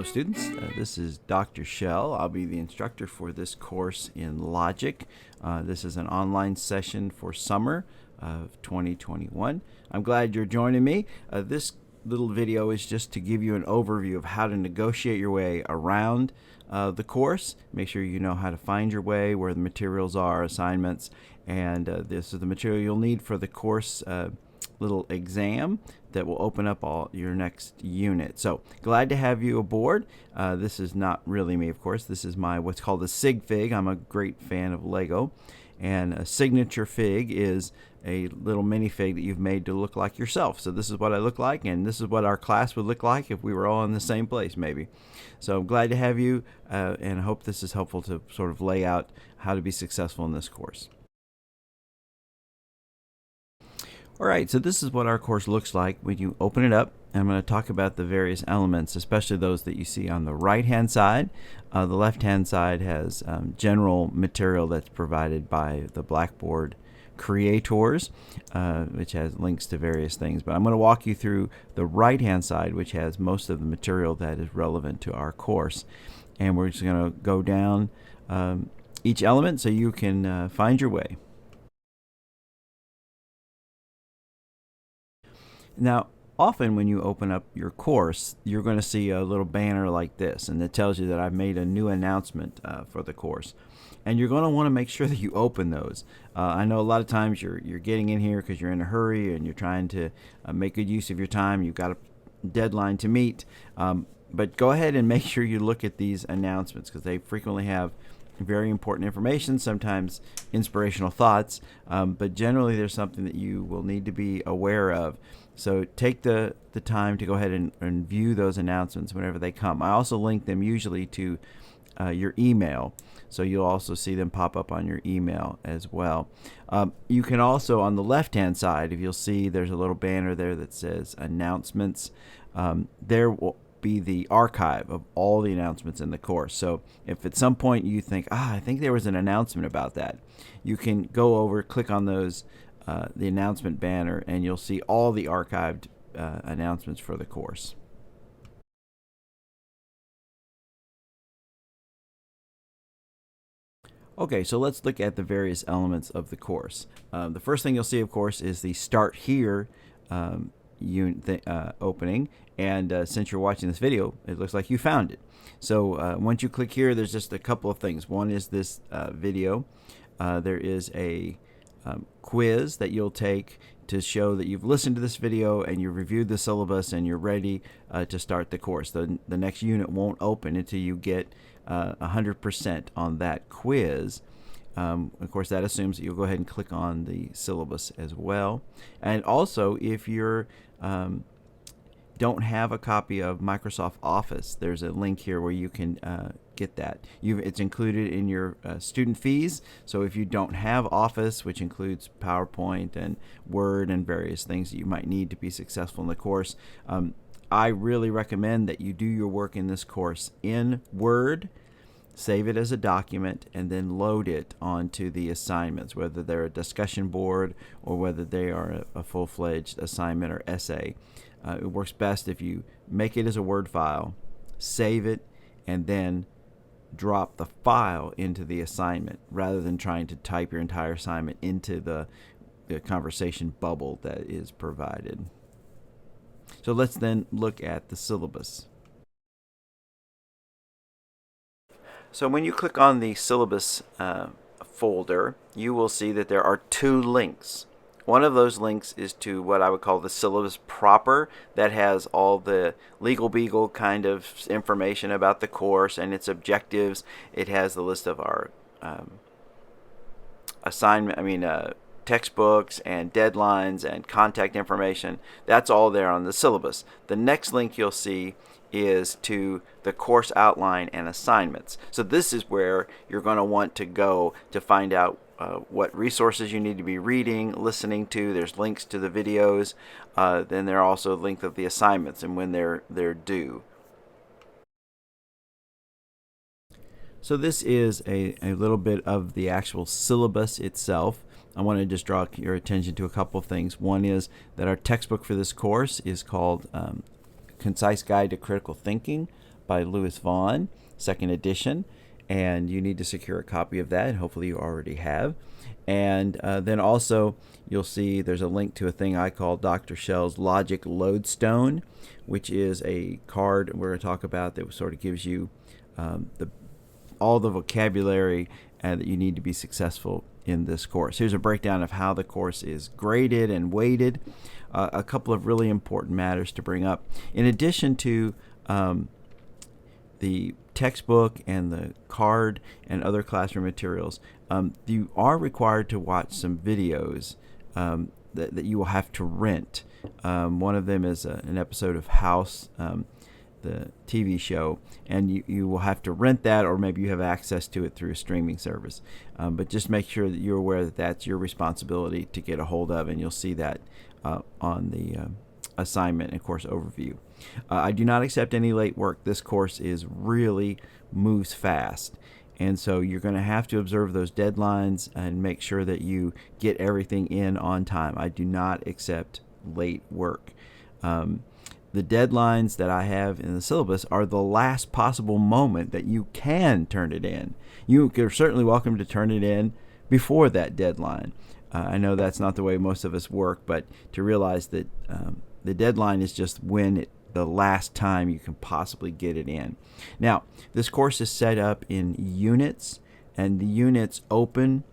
Hello students, this is Dr. Shell. I'll be the instructor for this course in Logic. This is an online session for summer of 2021. I'm glad you're joining me. This little video is just to give you an overview of how to negotiate your way around the course. Make sure you know how to find your way, where the materials are, assignments, and this is the material you'll need for the course little exam that will open up all your next unit. So glad to have you aboard. This is not really me, of course. This is my what's called a sig fig. I'm a great fan of Lego, and a signature fig is a little minifig that you've made to look like yourself. So this is what I look like, and this is what our class would look like if we were all in the same place, maybe. So I'm glad to have you, and I hope this is helpful to sort of lay out how to be successful in this course. Alright, so this is what our course looks like when you open it up. I'm going to talk about the various elements, especially those that you see on the right hand side. The left hand side has general material that's provided by the Blackboard creators, which has links to various things. But I'm going to walk you through the right hand side, which has most of the material that is relevant to our course. And we're just going to go down each element so you can find your way. Now, often when you open up your course, you're going to see a little banner like this, and it tells you that I've made a new announcement for the course. And you're going to want to make sure that you open those. I know a lot of times you're getting in here because you're in a hurry and you're trying to make good use of your time. You've got a deadline to meet. But go ahead and make sure you look at these announcements, because they frequently have very important information, sometimes inspirational thoughts, but generally there's something that you will need to be aware of. So take the time to go ahead and view those announcements whenever they come. I also link them usually to your email, so you'll also see them pop up on your email as well. You can also, on the left hand side, if you'll see, there's a little banner there that says announcements. There will be the archive of all the announcements in the course. So if at some point you think, I think there was an announcement about that, you can go over, click on those the announcement banner, and you'll see all the archived announcements for the course. Okay, so let's look at the various elements of the course. The first thing you'll see, of course, is the Start Here opening, and since you're watching this video, it looks like you found it. So once you click here, there's just a couple of things. One is this video. There is a quiz that you'll take to show that you've listened to this video and you've reviewed the syllabus and you're ready to start the course. The next unit won't open until you get 100% on that quiz. Of course, that assumes that you'll go ahead and click on the syllabus as well. And also, if you're don't have a copy of Microsoft Office, there's a link here where you can get that. It's included in your student fees. So if you don't have Office, which includes PowerPoint and Word and various things that you might need to be successful in the course, I really recommend that you do your work in this course in Word, save it as a document, and then load it onto the assignments, whether they're a discussion board or whether they are a full-fledged assignment or essay. It works best if you make it as a Word file, save it, and then drop the file into the assignment rather than trying to type your entire assignment into the conversation bubble that is provided. So let's then look at the syllabus. So when you click on the syllabus folder, you will see that there are two links. One of those links is to what I would call the syllabus proper, that has all the legal beagle kind of information about the course and its objectives. It has the list of our textbooks and deadlines and contact information. That's all there on the syllabus. The next link you'll see is to the course outline and assignments. So this is where you're going to want to go to find out what resources you need to be reading, listening to. There's links to the videos. Then there are also links of the assignments and when they're due. So this is a little bit of the actual syllabus itself. I want to just draw your attention to a couple of things. One is that our textbook for this course is called Concise Guide to Critical Thinking by Louis Vaughn, second edition, and you need to secure a copy of that, and hopefully you already have. And then also you'll see there's a link to a thing I call Dr. Shell's Logic Lodestone, which is a card we're going to talk about that sort of gives you all the vocabulary that you need to be successful in this course. Here's a breakdown of how the course is graded and weighted. A couple of really important matters to bring up. In addition to the textbook and the card and other classroom materials, you are required to watch some videos that you will have to rent. One of them is an episode of House, the TV show, and you will have to rent that, or maybe you have access to it through a streaming service. But just make sure that you're aware that that's your responsibility to get a hold of, and you'll see that on the assignment and course overview. I do not accept any late work. This course really moves fast, and so you're going to have to observe those deadlines and make sure that you get everything in on time. I do not accept late work. The deadlines that I have in the syllabus are the last possible moment that you can turn it in. You are certainly welcome to turn it in before that deadline. I know that's not the way most of us work, but to realize that the deadline is just the last time you can possibly get it in. Now, this course is set up in units, and the units open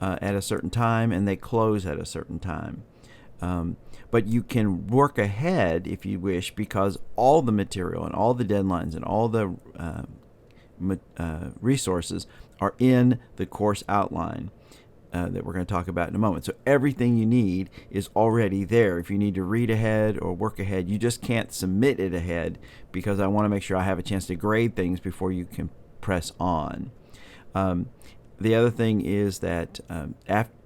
at a certain time and they close at a certain time. But you can work ahead if you wish, because all the material and all the deadlines and all the resources are in the course outline that we're going to talk about in a moment. So everything you need is already there. If you need to read ahead or work ahead, you just can't submit it ahead, because I want to make sure I have a chance to grade things before you can press on. The other thing is that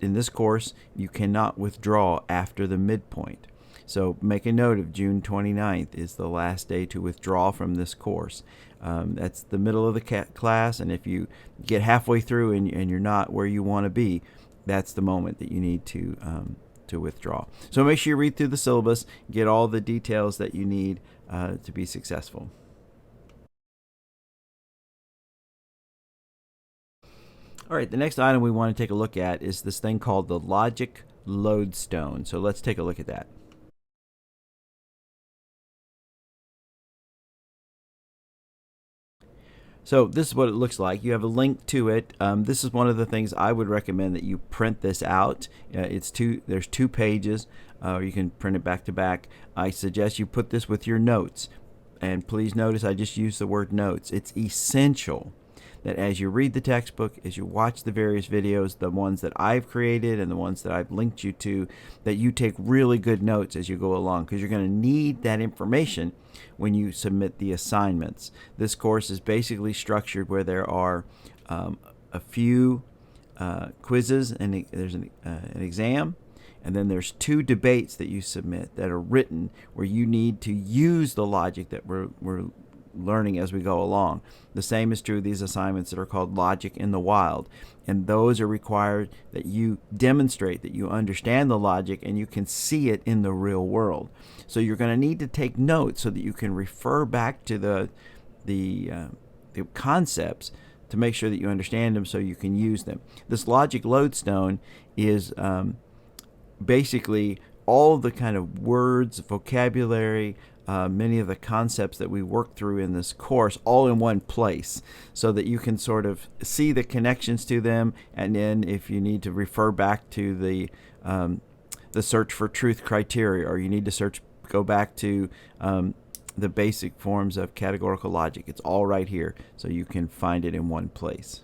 in this course, you cannot withdraw after the midpoint. So make a note of June 29th is the last day to withdraw from this course. That's the middle of the class, and if you get halfway through and you're not where you want to be, that's the moment that you need to withdraw. So make sure you read through the syllabus, get all the details that you need to be successful. All right, the next item we want to take a look at is this thing called the Logic Lodestone. So let's take a look at that. So this is what it looks like. You have a link to it. This is one of the things I would recommend that you print this out. There's 2 pages, or you can print it back to back. I suggest you put this with your notes. And please notice I just use the word notes. It's essential that as you read the textbook, as you watch the various videos, the ones that I've created and the ones that I've linked you to, that you take really good notes as you go along, because you're going to need that information when you submit the assignments. This course is basically structured where there are a few quizzes, and there's an exam, and then there's 2 debates that you submit that are written, where you need to use the logic that we're learning as we go along. The same is true of these assignments that are called Logic in the Wild, and those are required that you demonstrate that you understand the logic and you can see it in the real world. So you're going to need to take notes so that you can refer back to the concepts to make sure that you understand them so you can use them. This Logic Lodestone is basically all the kind of words, vocabulary, many of the concepts that we work through in this course all in one place, so that you can sort of see the connections to them, and then if you need to refer back to the search for truth criteria, or you need to go back to the basic forms of categorical logic, it's all right here, so you can find it in one place.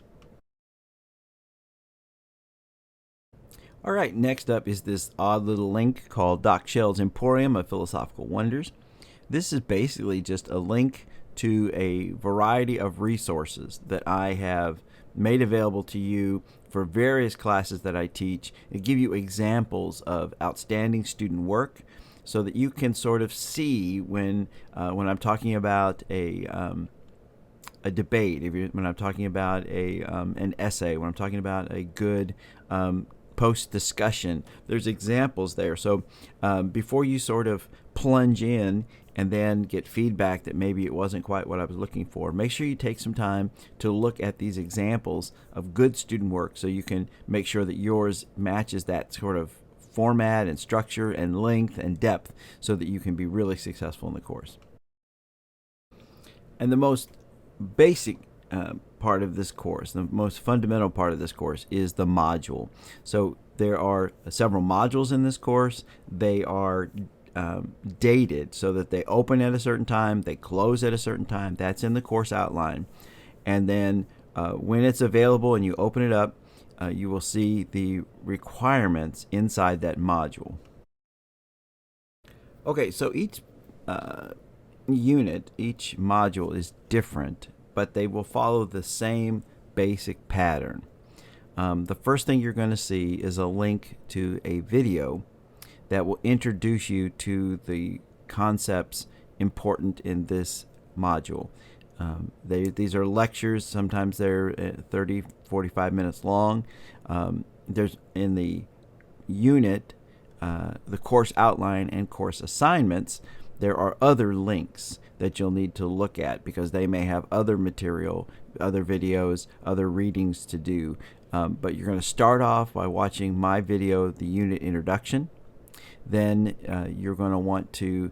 All right, next up is this odd little link called Doc Shell's Emporium of Philosophical Wonders. This is basically just a link to a variety of resources that I have made available to you for various classes that I teach, and give you examples of outstanding student work, so that you can sort of see when I'm talking about a debate, when I'm talking about an essay, when I'm talking about a good post discussion. There's examples there. So before you sort of plunge in and then get feedback that maybe it wasn't quite what I was looking for, make sure you take some time to look at these examples of good student work so you can make sure that yours matches that sort of format and structure and length and depth so that you can be really successful in the course. And the most basic part of this course, the most fundamental part of this course, is the module. So there are several modules in this course. They are dated so that they open at a certain time, they close at a certain time. That's in the course outline. And then when it's available and you open it up, you will see the requirements inside that module. Okay, so each unit, each module is different, but they will follow the same basic pattern. The first thing you're going to see is a link to a video that will introduce you to the concepts important in this module. These are lectures. Sometimes they're 30, 45 minutes long. There's in the unit, the course outline and course assignments, there are other links that you'll need to look at because they may have other material, other videos, other readings to do. But you're going to start off by watching my video, the unit introduction. Then you're going to want to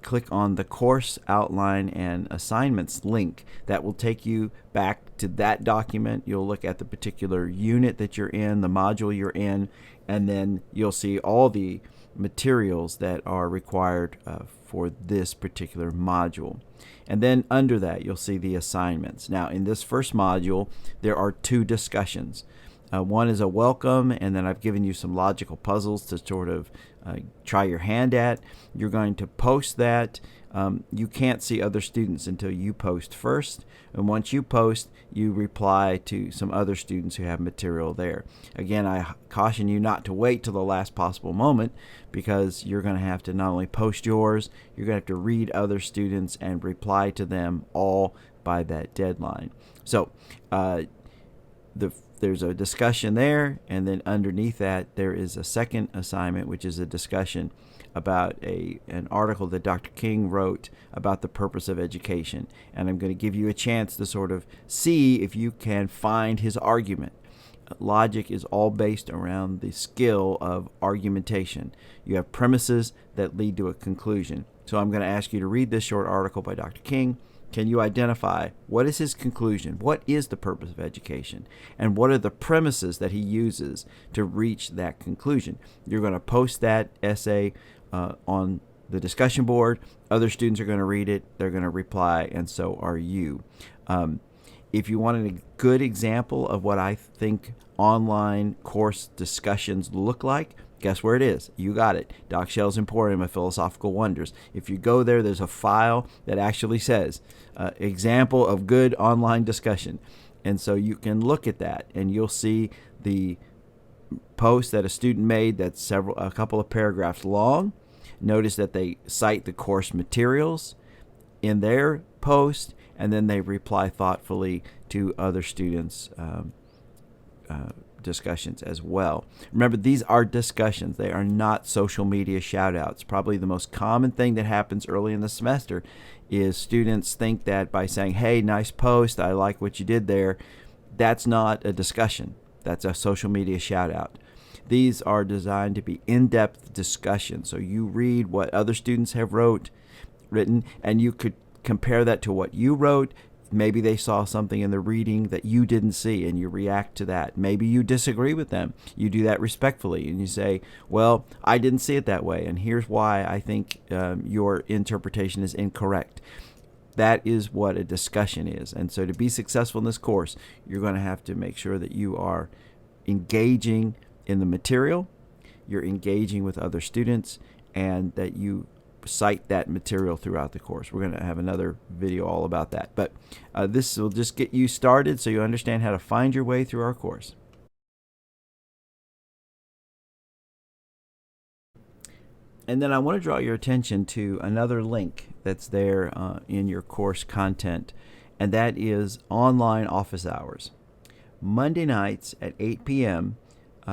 click on the course outline and assignments link. That will take you back to that document. You'll look at the particular unit that you're in, the module you're in, and then you'll see all the materials that are required for this particular module. And then under that, you'll see the assignments. Now, in this first module, there are two discussions. One is a welcome, and then I've given you some logical puzzles to sort of try your hand at. You're going to post that. You can't see other students until you post first, and once you post, you reply to some other students who have material there. Again, I caution you not to wait till the last possible moment because you're going to have to not only post yours, you're going to have to read other students and reply to them all by that deadline. So there's a discussion there, and then underneath that there is a second assignment, which is a discussion about an article that Dr. King wrote about the purpose of education. And I'm going to give you a chance to sort of see if you can find his argument. Logic is all based around the skill of argumentation. You have premises that lead to a conclusion. So I'm going to ask you to read this short article by Dr. King. Can you identify what is his conclusion? What is the purpose of education? And what are the premises that he uses to reach that conclusion? You're going to post that essay on the discussion board. Other students are going to read it. They're going to reply, and so are you. If you want a good example of what I think online course discussions look like, guess where it is? You got it. Doc Shell's Emporium of Philosophical Wonders. If you go there, there's a file that actually says example of good online discussion. And so you can look at that and you'll see the post that a student made that's a couple of paragraphs long. Notice that they cite the course materials in their post, and then they reply thoughtfully to other students' discussions as well. Remember, these are discussions. They are not social media shout-outs. Probably the most common thing that happens early in the semester is students think that by saying, hey, nice post, I like what you did there, that's not a discussion. That's a social media shout-out. These are designed to be in-depth discussions. So you read what other students have written, and you could compare that to what you wrote. Maybe they saw something in the reading that you didn't see, and you react to that. Maybe you disagree with them. You do that respectfully, and you say, well, I didn't see it that way, and here's why I think your interpretation is incorrect. That is what a discussion is. And so to be successful in this course, you're going to have to make sure that you are engaging in the material, you're engaging with other students, and that you cite that material throughout the course. We're going to have another video all about that. But this will just get you started so you understand how to find your way through our course. And then I want to draw your attention to another link that's there in your course content, and that is online office hours. Monday nights at 8 p.m.,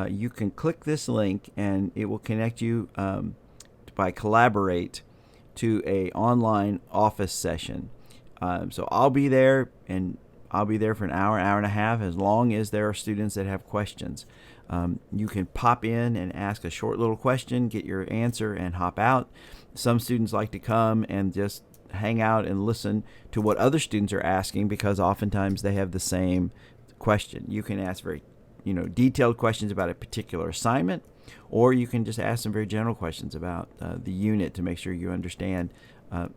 you can click this link and it will connect you by Collaborate to a online office session. So I'll be there, and I'll be there for an hour and a half, as long as there are students that have questions. You can pop in and ask a short little question, get your answer, and hop out. Some students like to come and just hang out and listen to what other students are asking, because oftentimes they have the same question. You can ask very detailed questions about a particular assignment, or you can just ask some very general questions about the unit to make sure you understand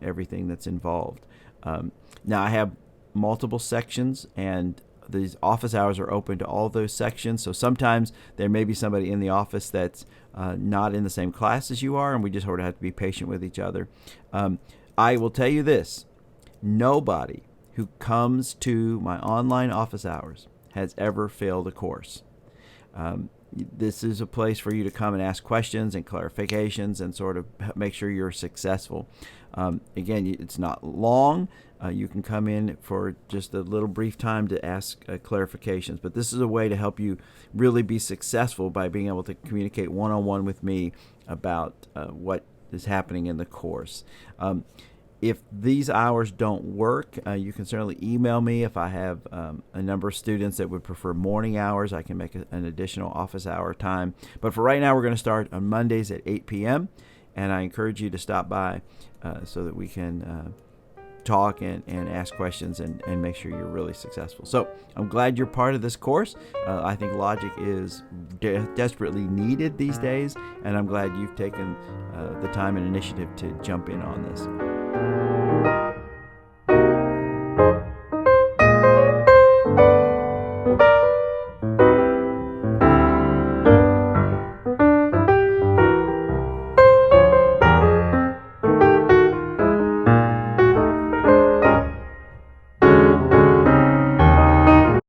everything that's involved. Now I have multiple sections, and these office hours are open to all those sections. So sometimes there may be somebody in the office that's not in the same class as you are, and we just sort of have to be patient with each other. I will tell you this: nobody who comes to my online office hours has ever failed a course. This is a place for you to come and ask questions and clarifications and sort of make sure you're successful. Again, it's not long. You can come in for just a little brief time to ask clarifications, but this is a way to help you really be successful by being able to communicate one-on-one with me about what is happening in the course. If these hours don't work, you can certainly email me. If I have a number of students that would prefer morning hours, I can make an additional office hour time. But for right now, we're going to start on Mondays at 8 p.m., and I encourage you to stop by so that we can talk and ask questions and make sure you're really successful. So I'm glad you're part of this course. I think logic is desperately needed these days, and I'm glad you've taken the time and initiative to jump in on this.